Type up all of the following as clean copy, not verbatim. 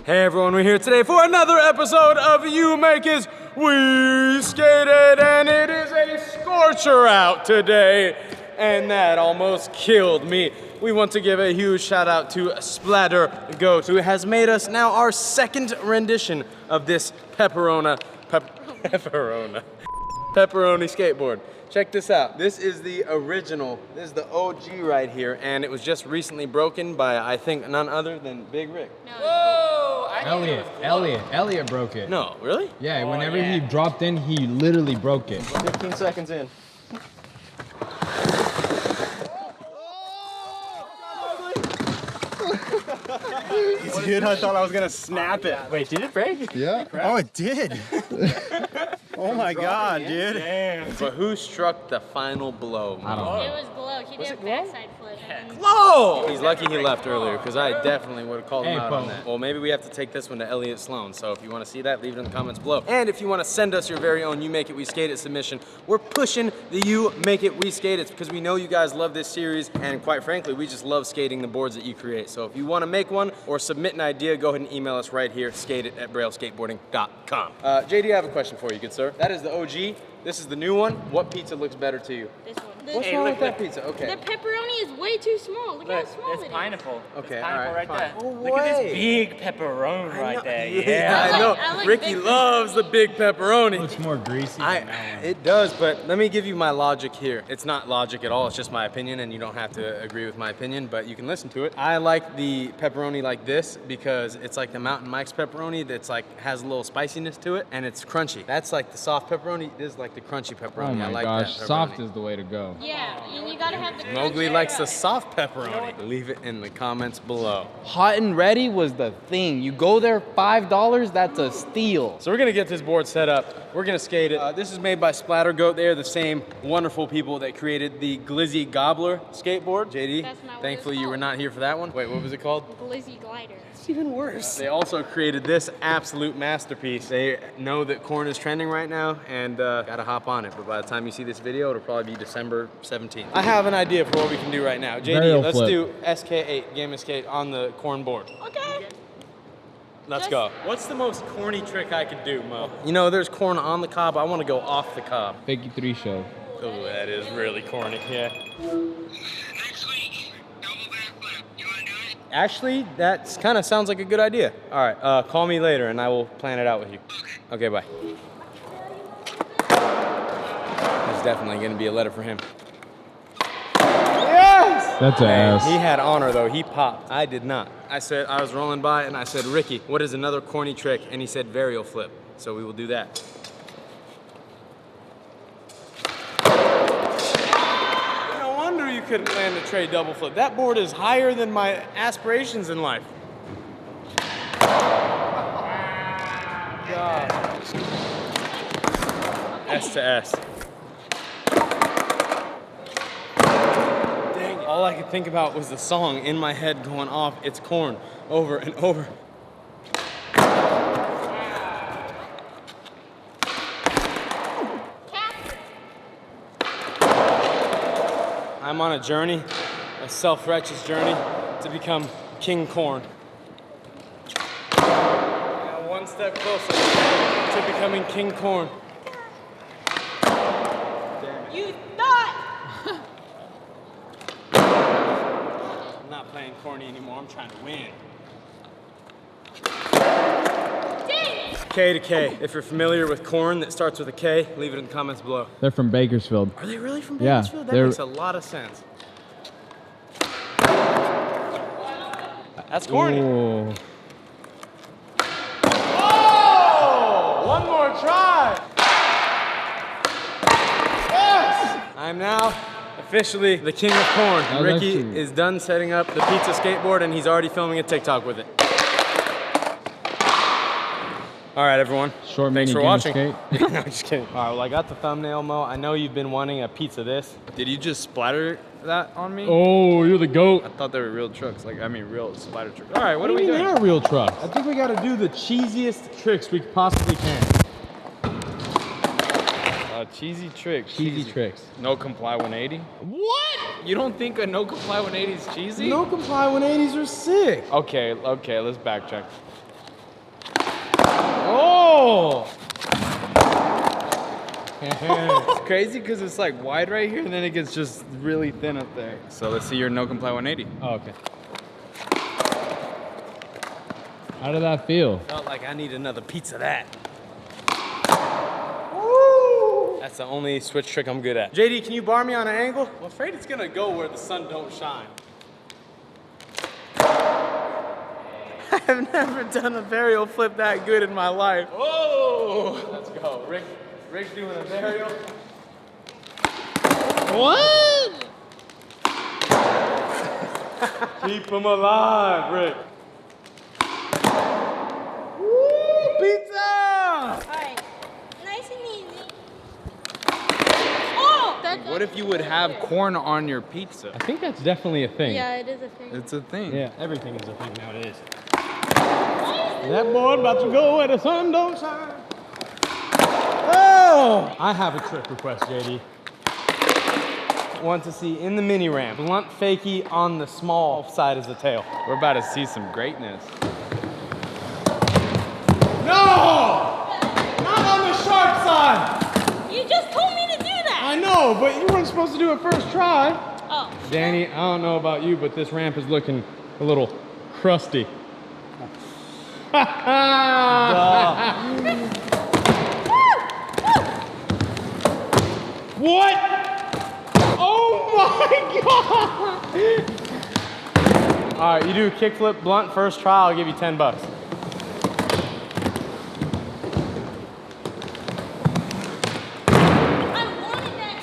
Hey everyone, we're here today for another episode of You Make It, We Skated, and it is a scorcher out today, and that almost killed me. We want to give a huge shout out to Splatter Goat, who has made us now our second rendition of this pepperoni skateboard. Check this out. This is the original, this is the OG right here, and it was just recently broken by, I think, none other than Big Rick. No. Whoa! Elliot broke it. No, really? Yeah, whenever he dropped in, he literally broke it. 15 seconds in. Dude, I thought I was gonna snap it. Wait, did it break? Yeah. Oh, it did. Oh my god, dude. Damn. But who struck the final blow? I don't know. It was Glow. He did a backside flip. Whoa! He's lucky he left earlier, because I definitely would have called him Hey, out on that. Well, maybe we have to take this one to Elliot Sloan, so if you want to see that, leave it in the comments below. And if you want to send us your very own You Make It, We Skate It submission, we're pushing the You Make It, We Skate It, because we know you guys love this series, and quite frankly, we just love skating the boards that you create. So if you want to make one or submit an idea, go ahead and email us right here, skateit@brailleskateboarding.com. JD, I have a question for you, good sir. That is the OG. This is the new one. What pizza looks better to you? This one. What's wrong with that pizza? Okay. The pepperoni is way too small. Look how small It's it is. pineapple. Okay, It's pineapple alright, right there. fine. Look at this big pepperoni right there. Yeah. I know. I like Ricky big loves the big pepperoni. Looks more greasy than that one. It does, but let me give you my logic here. It's not logic at all, it's just my opinion, and you don't have to agree with my opinion, but you can listen to it. I like the pepperoni like this because it's like the Mountain Mike's pepperoni that's like has a little spiciness to it, and it's crunchy. That's like the soft pepperoni. This is like the crunchy pepperoni. Oh my I like gosh, that pepperoni. soft is the way to go. Yeah, and you gotta have the Mowgli crunch. likes the soft pepperoni. Leave it in the comments below. Hot and ready was the thing. You go there $5, that's a steal. So we're gonna get this board set up. We're gonna skate it. This is made by Splatter Goat. They're the same wonderful people that created the Glizzy Gobbler skateboard. JD, That's not what thankfully it's you were called. not here for that one. Wait, what was it called? Glizzy glider. It's even worse. They also created this absolute masterpiece. They know that corn is trending right now and gotta hop on it. But by the time you see this video, it'll probably be December 17th. I have an idea for what we can do right now. JD, Burial let's flip. do SK8, Game of Skate, on the corn board. Okay. Let's Just- go. What's the most corny trick I could do, Mo? You know, there's corn on the cob. I want to go off the cob. 53 show. Oh, that is really corny, yeah. Actually, that kind of sounds like a good idea. All right, call me later and I will plan it out with you. Okay, bye. There's definitely gonna be a letter for him. Yes! That's an ass. He had honor though, he popped. I did not. I was rolling by and I said, Ricky, what is another corny trick? And he said, varial flip. So we will do that. No wonder you couldn't land a tray double flip. That board is higher than my aspirations in life. God. S to S. Dang, all I could think about was the song in my head going off, It's Corn, over and over. I'm on a journey, a self-righteous journey to become King Corn. Now one step closer to becoming King Corn. You thought! I'm not playing corny anymore, I'm trying to win. K to K. If you're familiar with corn that starts with a K, leave it in the comments below. They're from Bakersfield. Are they really from Yeah, Bakersfield? That they're- makes a lot of sense. That's corny. Ooh. Oh! One more try! Yes! I'm now officially the king of corn. Oh, Ricky that's true. is done setting up the pizza skateboard and he's already filming a TikTok with it. All right, everyone. Short Thanks for mini watching. game No, just kidding. All right, well, I got the thumbnail, Mo. I know you've been wanting a pizza this. Did you just splatter that on me? Oh, you're the goat. I thought they were real trucks. Like, I mean, real splatter trucks. All right, what are we do you mean doing? they're real trucks? I think we got to do the cheesiest tricks we possibly can. Cheesy tricks. Cheesy tricks. No comply 180. What? You don't think a no comply 180 is cheesy? No comply 180s are sick. Okay, let's backtrack. Oh! It's crazy because it's like wide right here and then it gets just really thin up there. So let's see your no comply 180. Oh, okay. How did that feel? Felt like I need another piece of that. Woo! That's the only switch trick I'm good at. JD, can you bar me on an angle? I'm afraid it's gonna go where the sun don't shine. I've never done a varial flip that good in my life. Whoa! Let's go. Rick's doing a varial. What? Keep him alive, Rick. Woo! Pizza! Alright. Nice and easy. Oh! That's What if you would have corn on your pizza? I think that's definitely a thing. Yeah, it is a thing. It's a thing. Yeah, everything is a thing nowadays. That boy about to go where the sun don't shine. Oh! I have a trick request, JD. Want to see in the mini ramp, blunt fakie on the small side as the tail. We're about to see some greatness. No! Not on the sharp side! You just told me to do that! I know, but you weren't supposed to do it first try. Oh. Danny, I don't know about you, but this ramp is looking a little crusty. What? Oh my God! All right, you do a kickflip blunt first try, I'll give you 10 bucks. I wanted that.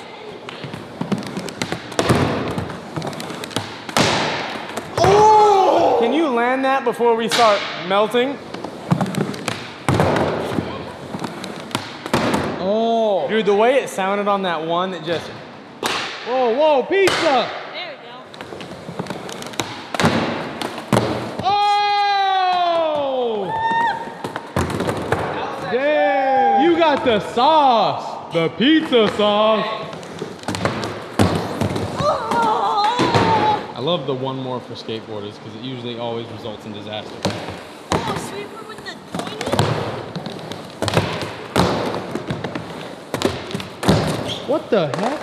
Oh! Can you land that before we start melting? Oh! Dude, the way it sounded on that one, it just... Whoa, whoa, pizza! There we go. Oh! Damn! You got the sauce! The pizza sauce! Oh! I love the one more for skateboarders because it usually always results in disaster. Oh, sweeper with the pointy? What the heck?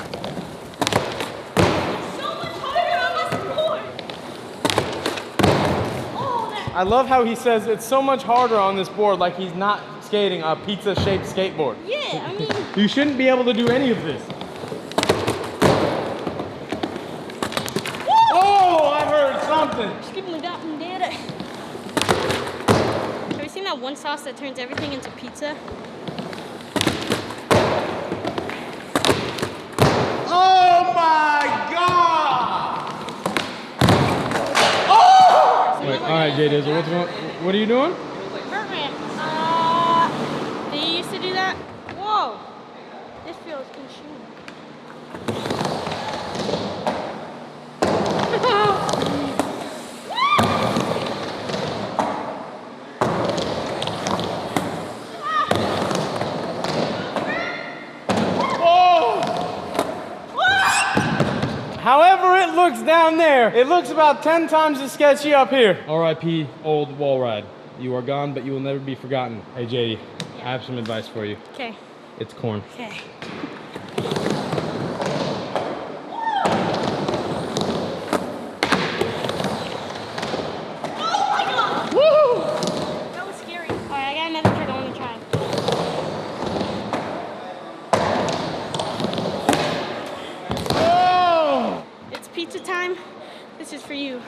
So much harder on this board. Oh, that. I love how he says it's so much harder on this board, like he's not skating a pizza-shaped skateboard. Yeah, I mean. You shouldn't be able to do any of this. Oh, I heard something. Skip me that and did it. Have you seen that one sauce that turns everything into pizza? Oh my God! Oh! Wait, all right, Jay Dizzle, what are you doing? Vert ramp. Did you used to do that? Whoa. This feels consumed. However it looks down there, it looks about 10 times as sketchy up here. R.I.P. old wall ride. You are gone, but you will never be forgotten. Hey, JD, I have some advice for you. Okay. It's corn. Okay. Oh my God! Woo! That was scary. All right, I got another trick I want to try. Oh! It's pizza time. This is for you.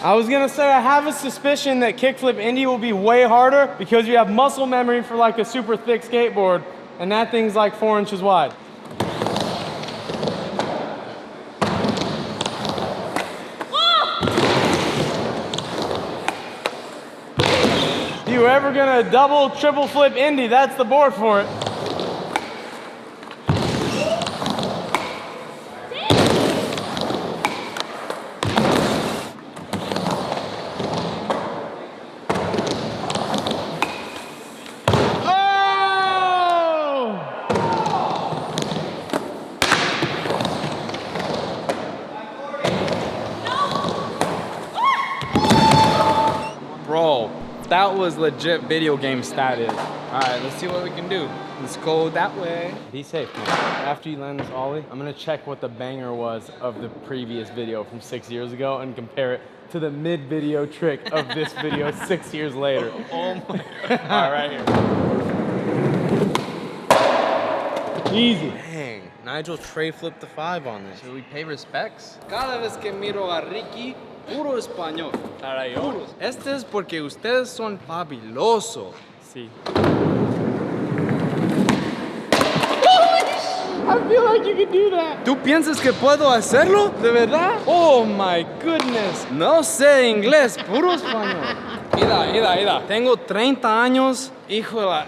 I was gonna say, I have a suspicion that kickflip Indy will be way harder because you have muscle memory for like a super thick skateboard, and that thing's like 4 inches wide. If you were ever gonna double, triple flip Indy, that's the board for it. Bro, that was legit video game status. All right, let's see what we can do. Let's go that way. Be safe, man. After you land this ollie, I'm gonna check what the banger was of the previous video from 6 years ago and compare it to the mid-video trick of this video 6 years later. Oh my God. All right, here. Easy. Dang, Nigel Trey flipped the 5 on this. Should we pay respects? Cada vez que miro a Ricky, puro español. Puros. Este es porque ustedes son fabulosos. Sí. I feel like you could do that. ¿Tú piensas que puedo hacerlo? ¿De verdad? Oh my goodness. No sé inglés, puro español. Mira. Tengo 30 años. Híjola,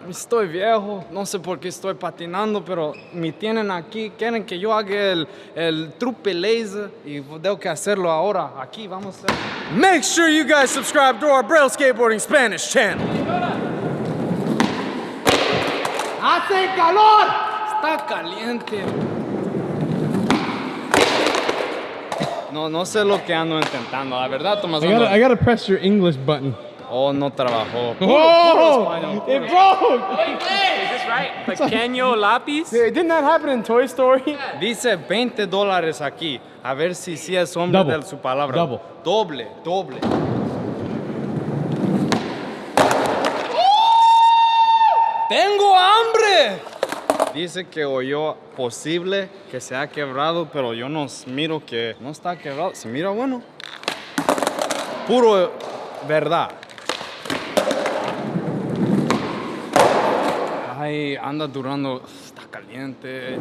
estoy viejo. No sé por qué estoy patinando, pero me tienen aquí. Quieren que yo haga el trupe laser y tengo que hacerlo ahora. Aquí, vamos a hacer. Make sure you guys subscribe to our Braille Skateboarding Spanish channel. ¡Hace calor! Está caliente. No sé lo que ando intentando, la verdad, Tomás. I gotta press your English button. Oh, no trabajó. Whoa! It broke! Is this right? Pequeño lápiz? Didn't that happen in Toy Story? Dice $20 aquí. A ver si sí es hombre Double. de su palabra. Double. Doble. ¡Tengo hambre! Dice que oyó posible que se ha quebrado, pero yo no miro que no está quebrado. Se mira bueno. Puro verdad. Ay, anda durando. Está caliente.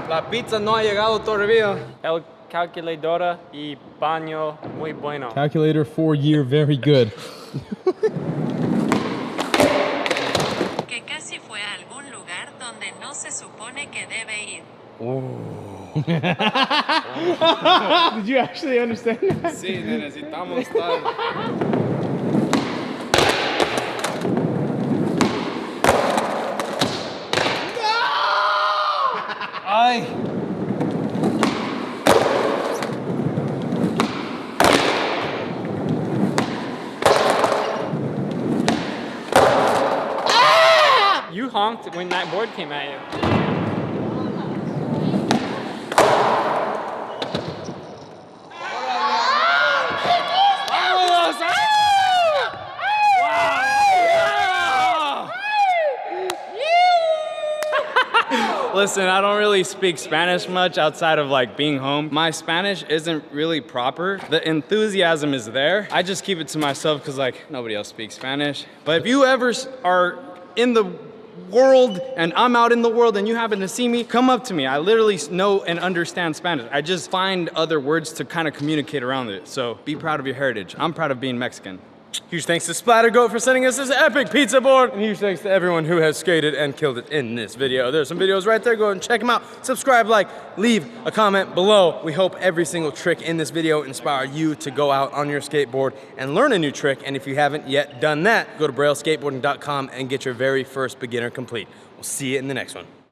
La pizza no ha llegado todavía. El calculadora y baño muy bueno. Calculator 4-year, very good. Que casi fue a algún lugar donde no se supone que debe ir. Did you actually understand that? Sí, necesitamos estar. ¡Ay! You honked when that board came at you. Listen, I don't really speak Spanish much outside of like being home. My Spanish isn't really proper. The enthusiasm is there. I just keep it to myself because like nobody else speaks Spanish. But if you ever are in the world and I'm out in the world and you happen to see me, come up to me. I literally know and understand Spanish. I just find other words to kind of communicate around it. So be proud of your heritage. I'm proud of being Mexican. Huge thanks to Splattergoat for sending us this epic pizza board. And huge thanks to everyone who has skated and killed it in this video. There's some videos right there. Go ahead and check them out. Subscribe, like, leave a comment below. We hope every single trick in this video inspire you to go out on your skateboard and learn a new trick. And if you haven't yet done that, go to brailleskateboarding.com and get your very first beginner complete. We'll see you in the next one.